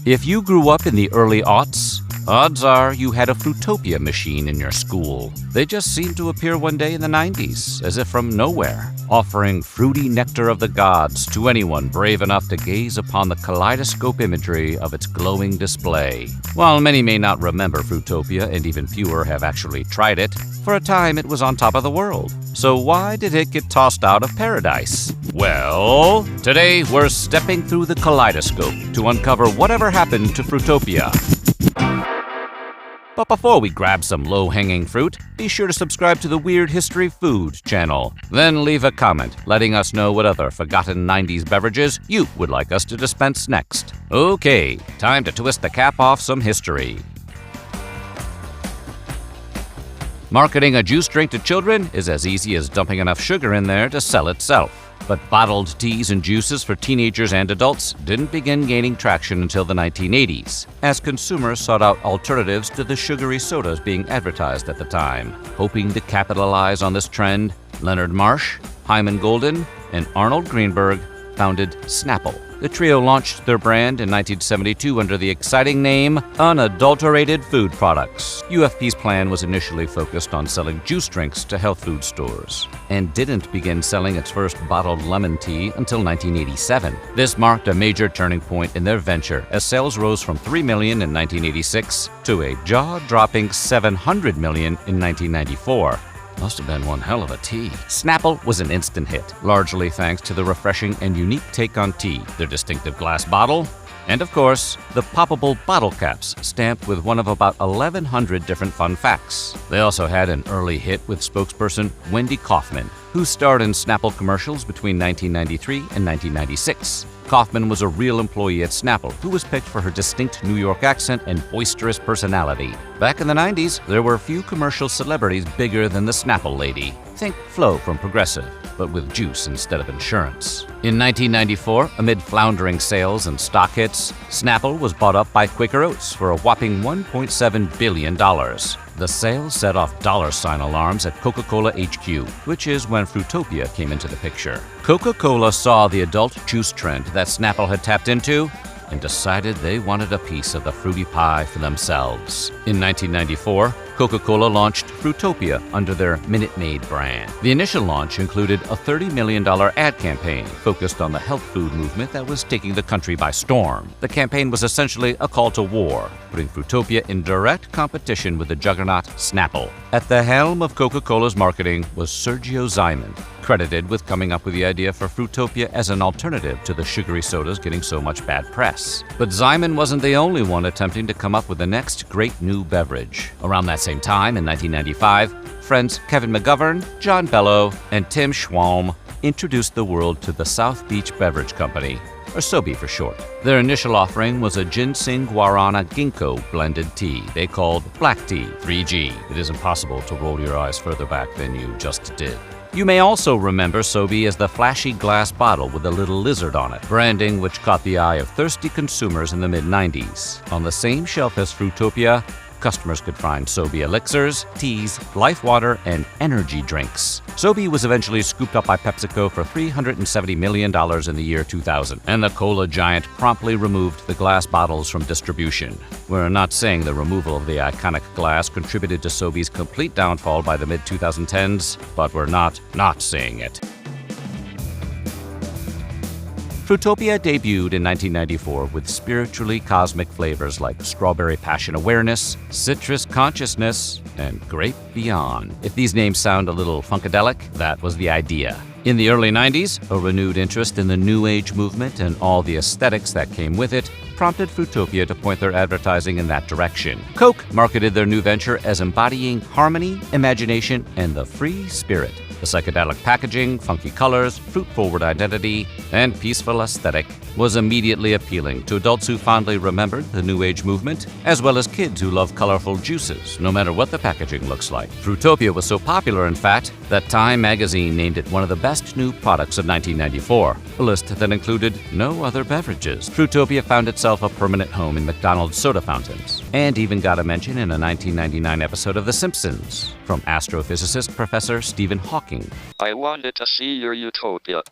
If you grew up in the early aughts, odds are you had a Fruitopia machine in your school. They just seemed to appear one day in the 90s, as if from nowhere, offering fruity nectar of the gods to anyone brave enough to gaze upon the kaleidoscope imagery of its glowing display. While many may not remember Fruitopia, and even fewer have actually tried it, for a time it was on top of the world. So why did it get tossed out of paradise? Well, today we're stepping through the kaleidoscope to uncover whatever happened to Fruitopia. But before we grab some low-hanging fruit, be sure to subscribe to the Weird History Food channel. Then leave a comment letting us know what other forgotten 90s beverages you would like us to dispense next. Okay, time to twist the cap off some history. Marketing a juice drink to children is as easy as dumping enough sugar in there to sell itself. But bottled teas and juices for teenagers and adults didn't begin gaining traction until the 1980s, as consumers sought out alternatives to the sugary sodas being advertised at the time. Hoping to capitalize on this trend, Leonard Marsh, Hyman Golden, and Arnold Greenberg founded Snapple. The trio launched their brand in 1972 under the exciting name Unadulterated Food Products. UFP's plan was initially focused on selling juice drinks to health food stores, and didn't begin selling its first bottled lemon tea until 1987. This marked a major turning point in their venture, as sales rose from $3 million in 1986 to a jaw-dropping $700 million in 1994. Must have been one hell of a tea. Snapple was an instant hit, largely thanks to the refreshing and unique take on tea, their distinctive glass bottle, and of course, the poppable bottle caps stamped with one of about 1,100 different fun facts. They also had an early hit with spokesperson Wendy Kaufman, who starred in Snapple commercials between 1993 and 1996. Kaufman was a real employee at Snapple who was picked for her distinct New York accent and boisterous personality. Back in the 90s, there were few commercial celebrities bigger than the Snapple lady. Think Flo from Progressive, but with juice instead of insurance. In 1994, amid floundering sales and stock hits, Snapple was bought up by Quaker Oats for a whopping $1.7 billion. The sale set off dollar sign alarms at Coca-Cola HQ, which is when Fruitopia came into the picture. Coca-Cola saw the adult juice trend that Snapple had tapped into and decided they wanted a piece of the fruity pie for themselves. In 1994, Coca-Cola launched Fruitopia under their Minute Maid brand. The initial launch included a $30 million ad campaign focused on the health food movement that was taking the country by storm. The campaign was essentially a call to war, putting Fruitopia in direct competition with the juggernaut Snapple. At the helm of Coca-Cola's marketing was Sergio Zyman, credited with coming up with the idea for Fruitopia as an alternative to the sugary sodas getting so much bad press. But Zyman wasn't the only one attempting to come up with the next great new beverage. Around that same time, in 1995, friends Kevin McGovern, John Bello, and Tim Schwalm introduced the world to the South Beach Beverage Company, or SoBe for short. Their initial offering was a ginseng guarana ginkgo blended tea they called Black Tea 3G. It is impossible to roll your eyes further back than you just did. You may also remember SoBe as the flashy glass bottle with a little lizard on it, branding which caught the eye of thirsty consumers in the mid-90s. On the same shelf as Fruitopia, customers could find SoBe elixirs, teas, life water, and energy drinks. SoBe was eventually scooped up by PepsiCo for $370 million in the year 2000, and the cola giant promptly removed the glass bottles from distribution. We're not saying the removal of the iconic glass contributed to SoBe's complete downfall by the mid-2010s, but we're not saying it. Fruitopia debuted in 1994 with spiritually cosmic flavors like Strawberry Passion Awareness, Citrus Consciousness, and Grape Beyond. If these names sound a little funkadelic, that was the idea. In the early 90s, a renewed interest in the New Age movement and all the aesthetics that came with it prompted Fruitopia to point their advertising in that direction. Coke marketed their new venture as embodying harmony, imagination, and the free spirit. The psychedelic packaging, funky colors, fruit-forward identity, and peaceful aesthetic was immediately appealing to adults who fondly remembered the New Age movement, as well as kids who love colorful juices, no matter what the packaging looks like. Fruitopia was so popular, in fact, that Time magazine named it one of the best new products of 1994, a list that included no other beverages. Fruitopia found itself a permanent home in McDonald's soda fountains, and even got a mention in a 1999 episode of The Simpsons from astrophysicist Professor Stephen Hawking. I wanted to see your utopia.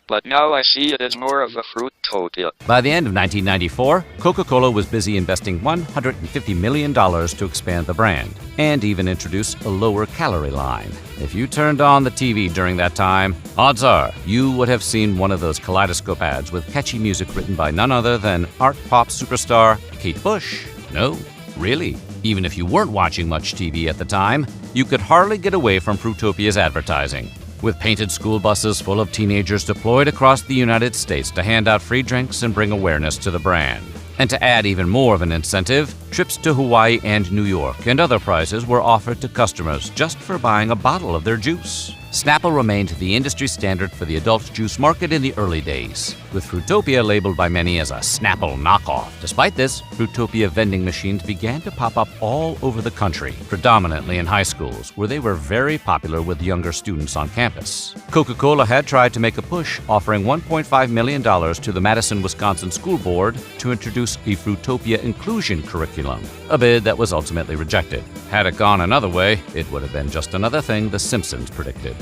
but now I see it as more of a Fruitopia. By the end of 1994, Coca-Cola was busy investing $150 million to expand the brand and even introduce a lower-calorie line. If you turned on the TV during that time, odds are you would have seen one of those kaleidoscope ads with catchy music written by none other than art pop superstar Kate Bush. No, really. Even if you weren't watching much TV at the time, you could hardly get away from Fruitopia's advertising, with painted school buses full of teenagers deployed across the United States to hand out free drinks and bring awareness to the brand. And to add even more of an incentive, trips to Hawaii and New York and other prizes were offered to customers just for buying a bottle of their juice. Snapple remained the industry standard for the adult juice market in the early days, with Fruitopia labeled by many as a Snapple knockoff. Despite this, Fruitopia vending machines began to pop up all over the country, predominantly in high schools, where they were very popular with younger students on campus. Coca-Cola had tried to make a push, offering $1.5 million to the Madison, Wisconsin School Board to introduce a Fruitopia inclusion curriculum, a bid that was ultimately rejected. Had it gone another way, it would have been just another thing The Simpsons predicted.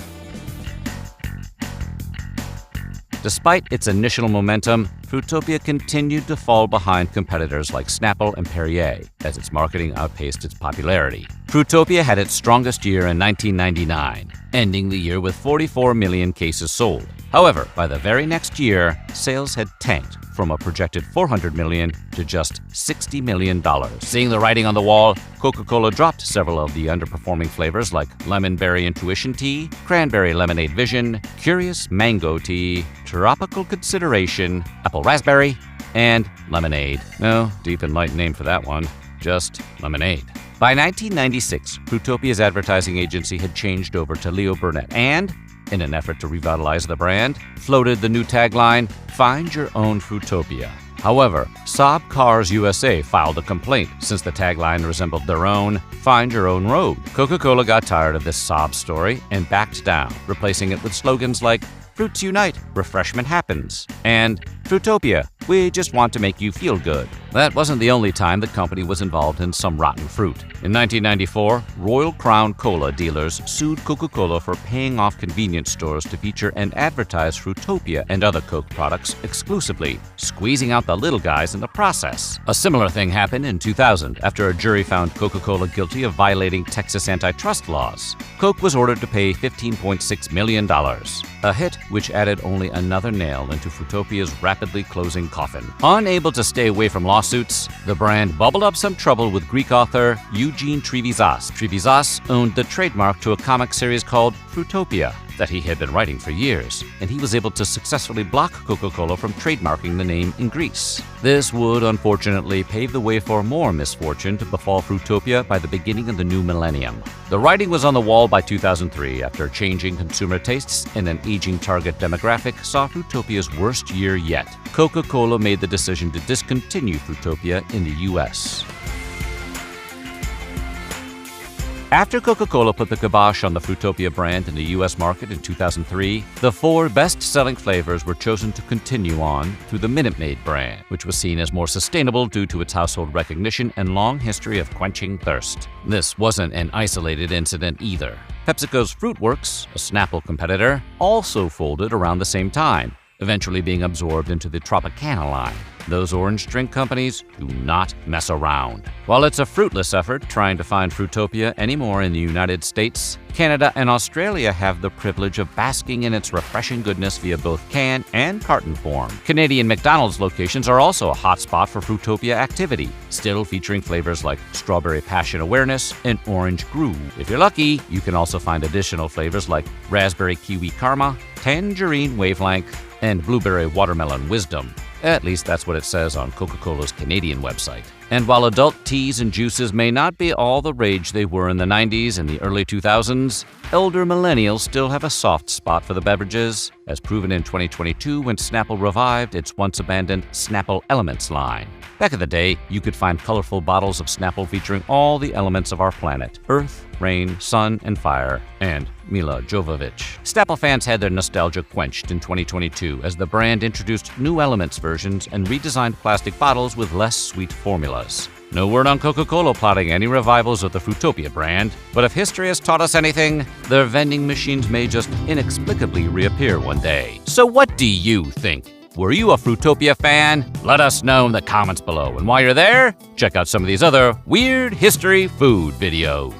Despite its initial momentum, Fruitopia continued to fall behind competitors like Snapple and Perrier as its marketing outpaced its popularity. Fruitopia had its strongest year in 1999, ending the year with 44 million cases sold. However, by the very next year, sales had tanked from a projected $400 million to just $60 million. Seeing the writing on the wall, Coca-Cola dropped several of the underperforming flavors like Lemon Berry Intuition Tea, Cranberry Lemonade Vision, Curious Mango Tea, Tropical Consideration, Apple Raspberry, and Lemonade. No deep and light name for that one, just Lemonade. By 1996, Fruitopia's advertising agency had changed over to Leo Burnett and, in an effort to revitalize the brand, floated the new tagline, "Find Your Own Fruitopia." However, Saab Cars USA filed a complaint since the tagline resembled their own "Find Your Own Road." Coca-Cola got tired of this Saab story and backed down, replacing it with slogans like "Fruits Unite, Refreshment Happens," and "Fruitopia, we just want to make you feel good." That wasn't the only time the company was involved in some rotten fruit. In 1994, Royal Crown Cola dealers sued Coca-Cola for paying off convenience stores to feature and advertise Fruitopia and other Coke products exclusively, squeezing out the little guys in the process. A similar thing happened in 2000 after a jury found Coca-Cola guilty of violating Texas antitrust laws. Coke was ordered to pay $15.6 million, a hit which added only another nail into Fruitopia's rapidly closing coffin. Unable to stay away from lawsuits, the brand bubbled up some trouble with Greek author Eugene Trivizas. Trivizas owned the trademark to a comic series called Fruitopia that he had been writing for years, and he was able to successfully block Coca-Cola from trademarking the name in Greece. This would unfortunately pave the way for more misfortune to befall Fruitopia by the beginning of the new millennium. The writing was on the wall by 2003 after changing consumer tastes and an aging target demographic saw Fruitopia's worst year yet. Coca-Cola made the decision to discontinue Fruitopia in the U.S. After Coca-Cola put the kibosh on the Fruitopia brand in the U.S. market in 2003, the 4 best-selling flavors were chosen to continue on through the Minute Maid brand, which was seen as more sustainable due to its household recognition and long history of quenching thirst. This wasn't an isolated incident either. PepsiCo's FruitWorks, a Snapple competitor, also folded around the same time, eventually being absorbed into the Tropicana line. Those orange drink companies do not mess around. While it's a fruitless effort trying to find Fruitopia anymore in the United States, Canada and Australia have the privilege of basking in its refreshing goodness via both can and carton form. Canadian McDonald's locations are also a hotspot for Fruitopia activity, still featuring flavors like Strawberry Passion Awareness and Orange Groove. If you're lucky, you can also find additional flavors like Raspberry Kiwi Karma, Tangerine Wavelength, and Blueberry Watermelon Wisdom. At least that's what it says on Coca-Cola's Canadian website. And while adult teas and juices may not be all the rage they were in the 90s and the early 2000s, elder millennials still have a soft spot for the beverages, as proven in 2022 when Snapple revived its once-abandoned Snapple Elements line. Back in the day, you could find colorful bottles of Snapple featuring all the elements of our planet: earth, rain, sun, and fire, and Mila Jovovich. Snapple fans had their nostalgia quenched in 2022 as the brand introduced new Elements versions and redesigned plastic bottles with less sweet formulas. No word on Coca-Cola plotting any revivals of the Fruitopia brand, but if history has taught us anything, their vending machines may just inexplicably reappear one day. So what do you think? Were you a Fruitopia fan? Let us know in the comments below. And while you're there, check out some of these other weird history food videos.